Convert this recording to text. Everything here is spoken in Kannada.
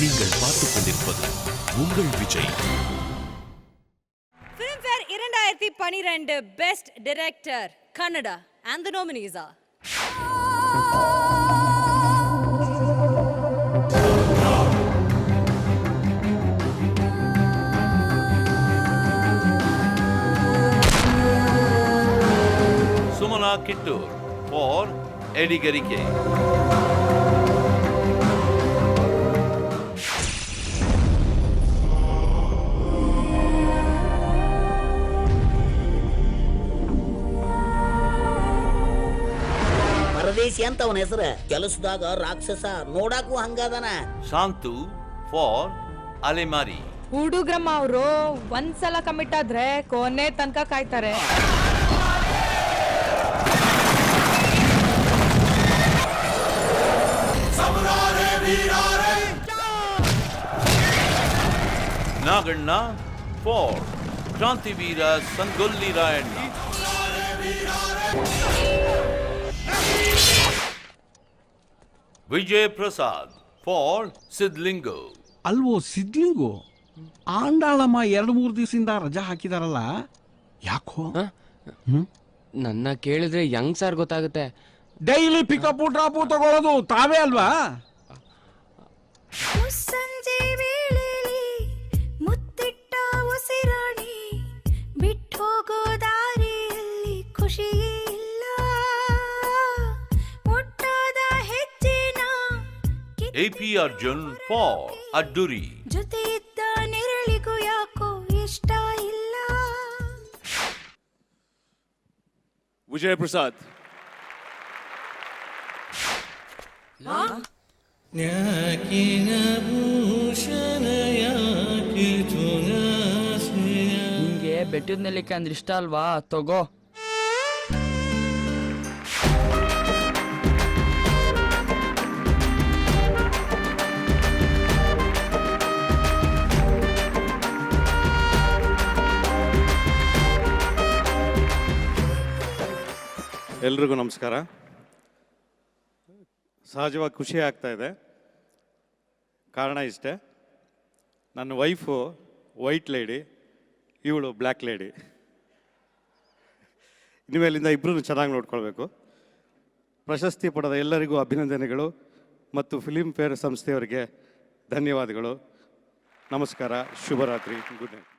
நீங்கள் பார்த்துக் கொண்டிருப்பது உங்கள் Vijay. Filmfare 2012 Best Director Kannada and the nominees are Sumana Kittur for Eddie Garike. ಪರದೇಶಿ ಅಂತ ಅವನ ಹೆಸರು. ಕೆಲಸದಾಗ ರಾಕ್ಷಸ, ನೋಡಾಕು ಹಂಗದನ. Shantu for Alemari. ಹುಡುಗ್ರಮ್ಮ ಅವರು ಒಂದ್ಸಲ ಕಮಿಟ್ ಆದ್ರೆ ಕೊನೆ ತನಕ ಕಾಯ್ತಾರೆ. Naganna for Krantivira Sangolli Rayanna. Vijay Prasad for Sidlingo. ಅಲ್ವೋ ಸಿದ್ಲಿಂಗು, ಆಂಡಾಳಮ್ಮ 2-3 ದಿವಸದಿಂದ ರಜಾ ಹಾಕಿದಾರಲ್ಲ, ಯಾಕೋ? ನನ್ನ ಕೇಳಿದ್ರೆ ಯಂಗ್ ಸಾರ್ ಗೊತ್ತಾಗುತ್ತೆ. ಡೈಲಿ ಪಿಕಪ್ ಡ್ರಾಪು ತಗೊಳ್ಳೋದು ತಾವೇ ಅಲ್ವಾ? ಸಂಜೆ ವೇಳೆಯಲ್ಲಿ ಮುತ್ತಿಟ್ಟ ಉಸಿರಾಣಿ ಬಿಟ್ಟು ಹೋಗೋ ದಾರಿಯಲ್ಲಿ ಖುಷಿ ಇಲ್ಲ. ಮುಟ್ಟದ ಹೆಜ್ಜೆನ AP Arjun for Adduri. ಜೊತೆ ಇದ್ದ ನೆರಳಿಗೂ ಯಾಕೋ ಇಷ್ಟ ಇಲ್ಲ. ವಿಜಯ್ ಪ್ರಸಾದ್. ನಿಂಗೆ ಬೆಟ್ಟದ ನೆಲ್ಲಿಕೆ ಅಂದ್ರೆ ಇಷ್ಟ ಅಲ್ವಾ? ತಗೋ. ಎಲ್ರಿಗೂ ನಮಸ್ಕಾರ. ಸಹಜವಾಗಿ ಖುಷಿ ಆಗ್ತಾ ಇದೆ. ಕಾರಣ ಇಷ್ಟೇ, ನನ್ನ ವೈಫು ವೈಟ್ ಲೇಡಿ, ಇವಳು ಬ್ಲ್ಯಾಕ್ ಲೇಡಿ. ಇನ್ಮೇಲಿಂದ ಇಬ್ಬರೂ ಚೆನ್ನಾಗಿ ನೋಡ್ಕೊಳ್ಬೇಕು. ಪ್ರಶಸ್ತಿ ಪಡೆದ ಎಲ್ಲರಿಗೂ ಅಭಿನಂದನೆಗಳು ಮತ್ತು ಫಿಲ್ಮ್ ಫೇರ್ ಸಂಸ್ಥೆಯವರಿಗೆ ಧನ್ಯವಾದಗಳು. ನಮಸ್ಕಾರ, ಶುಭರಾತ್ರಿ, ಗುಡ್ ನೈಟ್.